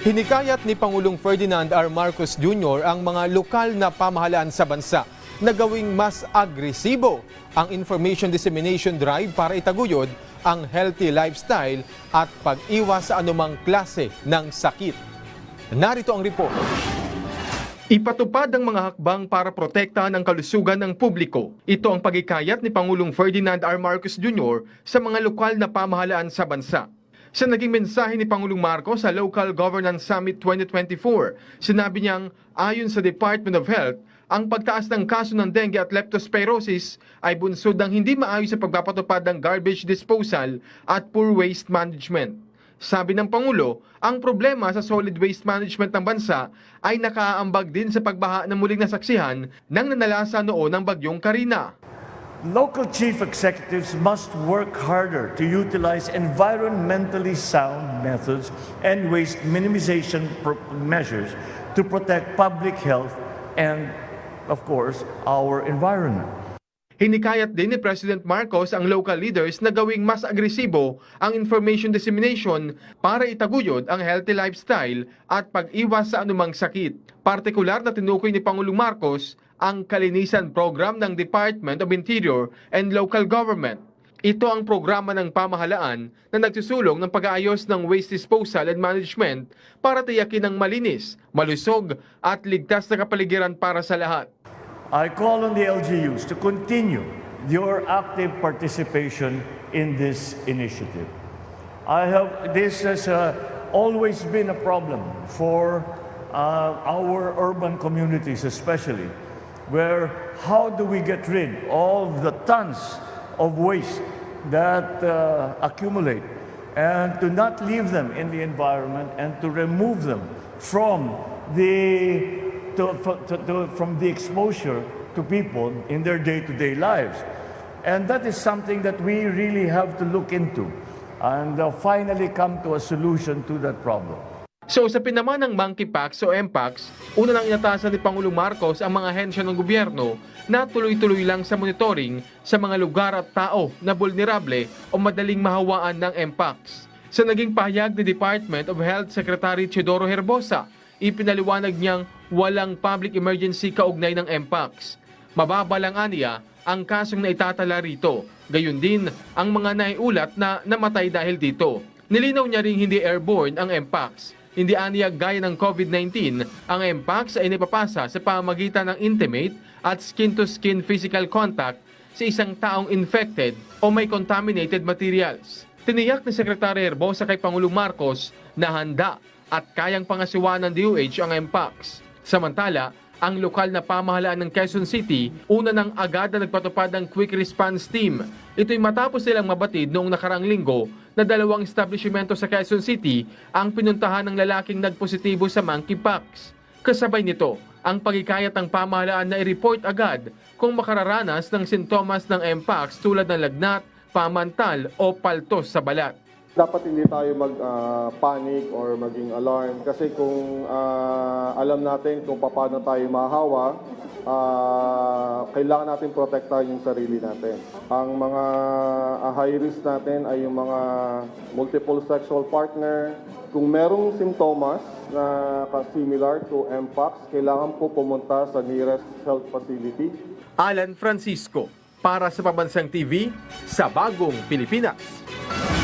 Hinikayat ni Pangulong Ferdinand R. Marcos Jr. ang mga lokal na pamahalaan sa bansa na gawing mas agresibo ang information dissemination drive para itaguyod ang healthy lifestyle at pag-iwas sa anumang klase ng sakit. Narito ang report. Ipatupad ang mga hakbang para protektahan ang kalusugan ng publiko. Ito ang pagikayat ni Pangulong Ferdinand R. Marcos Jr. sa mga lokal na pamahalaan sa bansa. Sa naging mensahe ni Pangulong Marcos sa Local Governance Summit 2024, sinabi niyang ayon sa Department of Health, ang pagtaas ng kaso ng dengue at leptospirosis ay bunsod ng hindi maayos sa pagpapatupad ng garbage disposal at poor waste management. Sabi ng Pangulo, ang problema sa solid waste management ng bansa ay nakaaambag din sa pagbaha na muling nasaksihan ng nanalasa noon ng bagyong Karina. Local chief executives must work harder to utilize environmentally sound methods and waste minimization measures to protect public health and, of course, our environment. Hinikayat din ni President Marcos ang local leaders na gawing mas agresibo ang information dissemination para itaguyod ang healthy lifestyle at pag-iwas sa anumang sakit. Partikular na tinukoy ni Pangulong Marcos ang Kalinisan Program ng Department of Interior and Local Government. Ito ang programa ng pamahalaan na nagsusulong ng pag-aayos ng waste disposal and management para tiyakin ang malinis, malusog at ligtas na kapaligiran para sa lahat. I call on the LGUs to continue your active participation in this initiative. This has always been a problem for our urban communities especially, where how do we get rid of the tons of waste that accumulate and to not leave them in the environment and to remove them from the exposure to people in their day-to-day lives. And that is something that we really have to look into and finally come to a solution to that problem. So sa naman ng monkeypox o mpox, una nang inatasan ni Pangulong Marcos ang mga ahensya ng gobyerno na tuloy-tuloy lang sa monitoring sa mga lugar at tao na vulnerable o madaling mahawaan ng mpox. Sa naging pahayag ni Department of Health Secretary Teodoro Herbosa, ipinaliwanag niyang walang public emergency kaugnay ng mpox. Mababa lang aniya ang kasong naitatala rito. Gayon din ang mga naiulat na namatay dahil dito. Nilinaw niya ring hindi airborne ang mpox. Hindi aniya gaya ng COVID-19, ang mpox ay napapasa sa pamamagitan ng intimate at skin-to-skin physical contact sa isang taong infected o may contaminated materials. Tiniyak ni Secretary Herbosa kay Pangulong Marcos na handa at kayang pangasiwaan ng DOH ang mpox. Samantala, ang lokal na pamahalaan ng Quezon City, una nang agad na nagpatupad ng Quick Response Team. Ito'y matapos nilang mabatid noong nakaraang linggo na 2 establishmento sa Quezon City ang pinuntahan ng lalaking nagpositibo sa monkeypox. Kasabay nito, ang pagikayat ng pamahalaan na i-report agad kung makararanas ng sintomas ng mpox tulad ng lagnat, pamantal o paltos sa balat. Dapat hindi tayo mag-panic or maging alarm kasi kung alam natin kung paano tayo mahawa, kailangan natin protektahan yung sarili natin. Ang mga high risk natin ay yung mga multiple sexual partner. Kung merong simptomas na similar to mpox, kailangan po pumunta sa nearest health facility. Alan Francisco, para sa Pambansang TV, sa Bagong Pilipinas.